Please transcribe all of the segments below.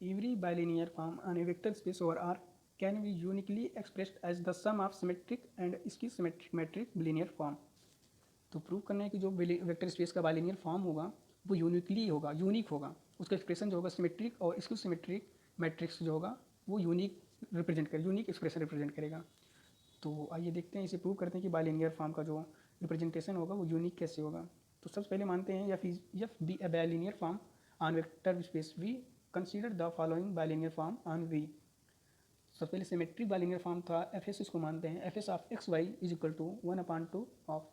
every bilinear form on a vector space over R can be uniquely expressed as the sum of symmetric and symmetric bilinear form। तो prove करना है कि जो vector space का bilinear form होगा वो uniquely होगा, unique होगा, उसका एक्सप्रेशन जो होगा सिमेट्रिक और इसको सिमेट्रिक मैट्रिक्स जो होगा वो यूनिक रिप्रेजेंट करेगा, यूनिक एक्सप्रेशन रिप्रेजेंट करेगा। तो आइए देखते हैं, इसे प्रूव करते हैं कि बाइलिनियर फॉर्म का जो रिप्रेजेंटेशन होगा वो यूनिक कैसे होगा। तो सबसे पहले मानते हैं f be a bilinear form on vector space v, consider the following bilinear form on v. सबसे पहले सिमेट्रिक बाइलिनियर फॉर्म था एफ एस, इसको मानते हैं f S of x Y is equal to 1/2 of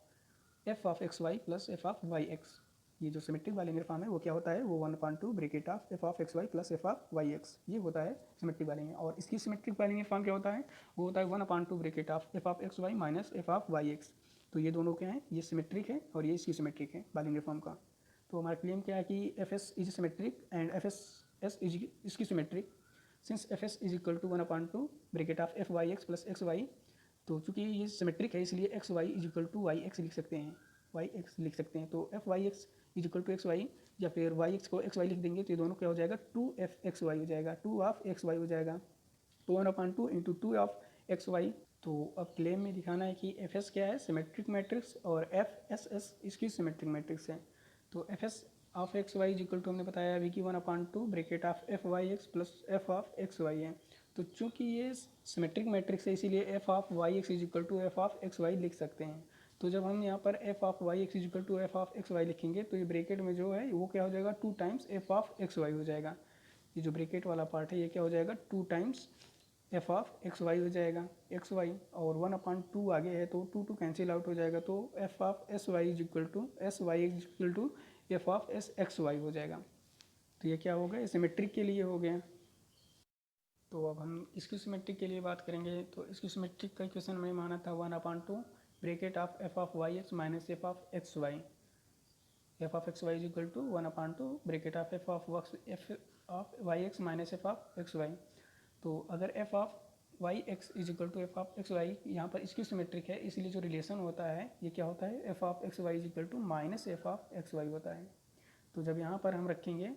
f of x Y plus F of Y x. ये जो symmetric bilinear form है वो क्या होता है, वो 1/2 bracket of f of x Y plus F of Y x, ये होता है सिमेट्रिक बाइलिनियर। और इसकी सिमेट्रिक बाइलिनियर फॉर्म क्या होता है, वो होता है 1/2 bracket of f of x Y minus F of Y x. तो ये दोनों क्या हैं, ये सिमेट्रिक है और ये इसकी सिमेट्रिक है बाइलिनियर फॉर्म का। तो हमारा क्लेम क्या है कि F S is symmetric and F S is इसकी symmetric since F S is equal to 1/2 bracket of F Y x plus X Y. तो चूंकि ये सिमेट्रिक है इसलिए X Y is equal to Y X लिख सकते हैं, Y X लिख सकते हैं। तो F Y x is equal to X Y, या फिर वाई एक्स को एक्स वाई लिख देंगे तो ये दोनों क्या हो जाएगा, 2f(x, y) हो जाएगा, 2 हो जाएगा। तो 1/2 इंटू 2 तो अब क्लेम में दिखाना है कि एफ एस क्या है, सिमेट्रिक मैट्रिक्स, और एफ एस एस इसकी सिमेट्रिक मैट्रिक्स है। तो f S of x Y is equal to हमने बताया अभी कि 1/2 bracket of F Y x plus F of x y है। तो चूंकि ये सिमेट्रिक मैट्रिक्स है इसीलिए f of Y x is equal to F of x Y लिख सकते हैं। तो जब हम यहाँ पर f of Y x is equal to F of x y लिखेंगे तो ये ब्रैकेट में जो है वो क्या हो जाएगा, 2 times F of x Y हो जाएगा। ये जो ब्रैकेट वाला पार्ट है ये क्या हो जाएगा, 2 times F of x Y हो जाएगा, एक्स वाई, और 1/2 आगे है तो 2 कैंसिल आउट हो जाएगा। तो F of s y is equal to s y is equal to F of S x Y हो जाएगा। तो ये क्या हो गया, सिमेट्रिक के लिए हो गया। तो अब हम इसकी सिमेट्रिक के लिए बात करेंगे। तो इसकी सिमेट्रिक का इक्वेशन में माना था 1/2 bracket of f of Y x minus F of x y, f of x Y is equal to 1/2 bracket of f of Y x minus F of x Y. तो अगर f of Y x is equal to F of x y यहाँ पर इसकी symmetric है, इसलिए जो relation होता है ये क्या होता है, F of x Y is equal to minus F of x Y होता है। तो जब यहाँ पर हम रखेंगे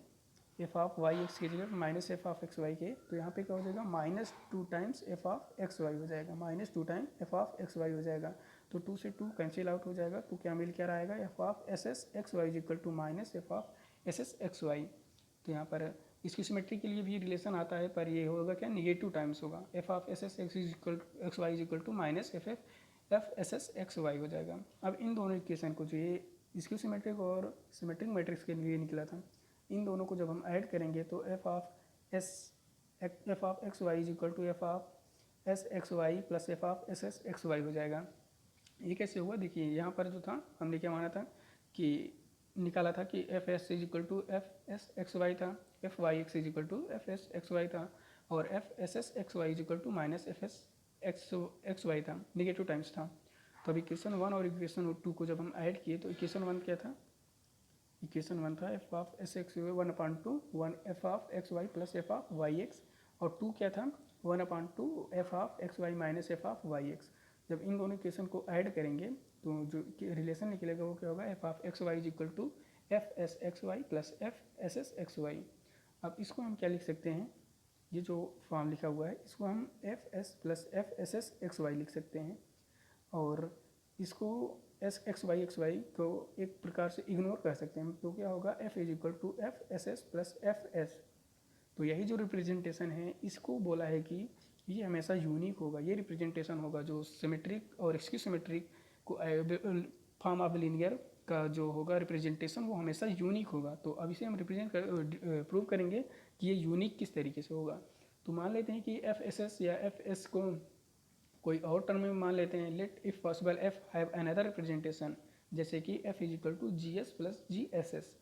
एफ ऑफ वाई एक्स की जगह minus F of x Y के, तो यहाँ पे क्या हो जाएगा, -2 times F of x Y हो जाएगा, -2 time F of x Y हो जाएगा। तो 2 से 2 कैंसिल आउट हो जाएगा, तो क्या मिल क्या रहेगा, F of S S x Y is equal to minus F of S S x Y. तो यहाँ पर इसकी सिमेट्री के लिए भी रिलेशन आता है, पर ये होगा क्या, निगेटिव टाइम्स होगा, F of S S X is equal X Y is equal to minus F S S x Y हो जाएगा। अब इन दोनों इक्वेशन को जो ये इसकी सिमेट्रिक और सिमेट्रिक मैट्रिक्स के लिए निकला था, इन दोनों को जब हम ऐड करेंगे तो F of x Y is equal to F of S x Y plus F of S S x Y हो जाएगा। ये कैसे हुआ, देखिए यहाँ पर जो था हमने क्या माना था कि निकाला था कि F S is equal to F S x Y था, F Y x is equal to F S x Y था, और F S S x Y is equal to minus F S x Y था, negative times था। तो अब equation 1 और equation 2 को जब हम ऐड किए तो इक्वेशन 1 क्या था, इक्वेशन 1 था F of S X 1/2 1 F of x Y plus F of Y X, और 2 क्या था, 1/2 F of x Y minus F of Y X. जब इन दोनों इक्वेशन को ऐड करेंगे तो जो रिलेशन निकलेगा वो क्या होगा, F of x Y is equal to F S x Y plus F S S x Y. अब इसको हम क्या लिख सकते हैं, ये जो फॉर्म लिखा हुआ है इसको हम F S plus F S S x Y लिख सकते हैं, और इसको एक्स वाई को एक प्रकार से इग्नोर कर सकते हैं। तो क्या होगा, F is equal to F S S plus F S. तो यही जो रिप्रेजेंटेशन है इसको बोला है कि ये हमेशा यूनिक होगा, ये रिप्रेजेंटेशन होगा जो सिमेट्रिक और इसकी सिमेट्रिक को फॉर्म ऑफ लीनियर का जो होगा रिप्रेजेंटेशन वो हमेशा यूनिक होगा। तो अब इसे हम प्रूव करेंगे कि ये यूनिक किस तरीके से होगा। तो मान लेते हैं कि एफ एस एस या एफ एस को कोई और टर्म में मान लेते हैं, let if possible F have another representation, जैसे कि F is equal to G S plus G S S,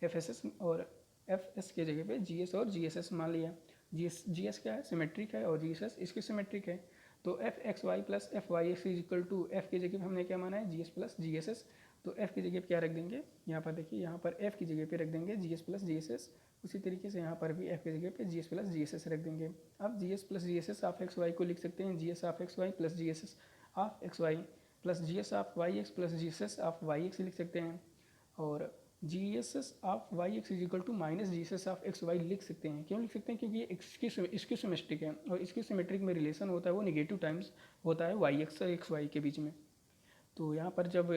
F S S और एफ एस के जगह पे जी एस और जी एस एस मान लिया। जी एस क्या है, सिमेट्रिक है, और जी एस एस इसकी सिमेट्रिक है। तो F X Y plus F Y x is equal to F की जगह पे हमने क्या माना है, G S plus G S S. तो एफ की जगह पे क्या रख देंगे, यहाँ पर देखिए, यहाँ पर एफ की जगह पे रख देंगे जी S plus G S S. उसी तरीके से यहाँ पर भी एफ की जगह पे G S plus G S S रख देंगे। अब G S plus G S S of x Y को लिख सकते हैं G S of x Y plus G S S of x Y plus G S of Y x plus G S S of Y X लिख सकते हैं। और G S S of Y x is equal to minus G S S of x Y लिख सकते हैं। क्यों लिख सकते हैं? क्योंकि ये इसकी सिमेट्रिक है और इसकी सिमेट्रिक में रिलेशन होता है वो नेगेटिव टाइम्स होता है वाई एक्स और एक्स वाई के बीच में। तो यहाँ पर जब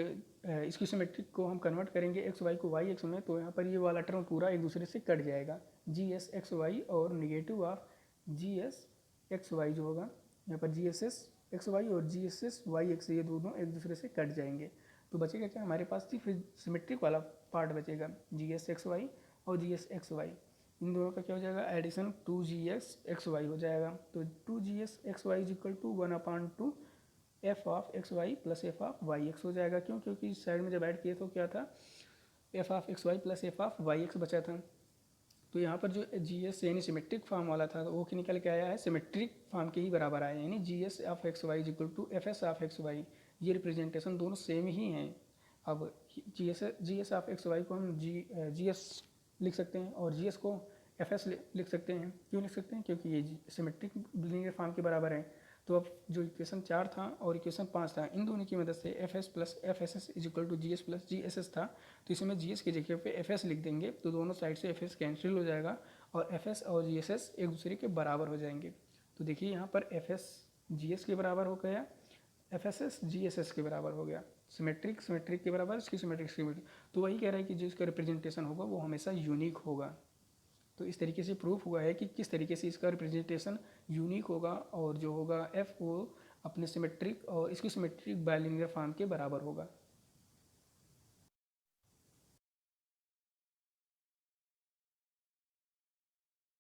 इसकी सिमेट्रिक को हम कन्वर्ट करेंगे एक्स वाई को वाई एक्स में, तो यहाँ पर ये वाला टर्म पूरा एक दूसरे से कट जाएगा। जी एस एक्स वाई और negative of G S x Y जो होगा यहाँ पर G S S x Y और G S S Y x, ये दोनों एक दूसरे से कट जाएंगे। तो बचेगा क्या हमारे पास? फिर सिमेट्रिक वाला पार्ट बचेगा, जी एस एक्स वाई और जी एस एक्स वाई। इन दोनों का क्या हो जाएगा? एडिशन 2gx एक्स वाई हो जाएगा। तो 2gx X Y is equal to 1/2 F of x Y plus F of Y X हो जाएगा। क्यों? क्योंकि इस साइड में जब ऐड किए तो क्या था? F of x Y plus F of Y X बचा था। तो यहाँ पर जो जी एस यानी सिमेट्रिक फॉर्म वाला था वो निकल के आया है सिमेट्रिक फॉर्म के ही बराबर आया, यानी G S of x Y is equal to F S of x Y. ये रिप्रेजेंटेशन दोनों सेम ही हैं। अब G S of x Y को हम जी एस लिख सकते हैं और जी एस को एफ एस लिख सकते हैं। क्यों लिख सकते हैं? क्योंकि ये सिमेट्रिक लीनियर फॉर्म के बराबर है। तो अब जो इक्वेशन 4 था और इक्वेशन 5 था, इन दोनों की मदद से F S plus F S S is equal to G S plus G S S था। तो इसमें जी एस की जगह पे एफ एस लिख देंगे तो दोनों साइड से एफ एस कैंसिल हो जाएगा और एफ एस और जी एस एस एक दूसरे के बराबर हो जाएंगे। तो देखिए यहाँ पर एफ एस जी एस के बराबर हो गया, F S S G S S के बराबर हो गया। सिमेट्रिक सिमेट्रिक के बराबर, इसकी सिमेट्रिक सिमेट्रिक। तो वही कह रहा है कि जो इसका रिप्रेजेंटेशन होगा वो हमेशा यूनिक होगा। तो इस तरीके से प्रूफ हुआ है कि किस तरीके से इसका रिप्रेजेंटेशन यूनिक होगा और जो होगा एफ वो अपने सिमेट्रिक और इसकी सिमेट्रिक बाइलिनियर फॉर्म के बराबर होगा।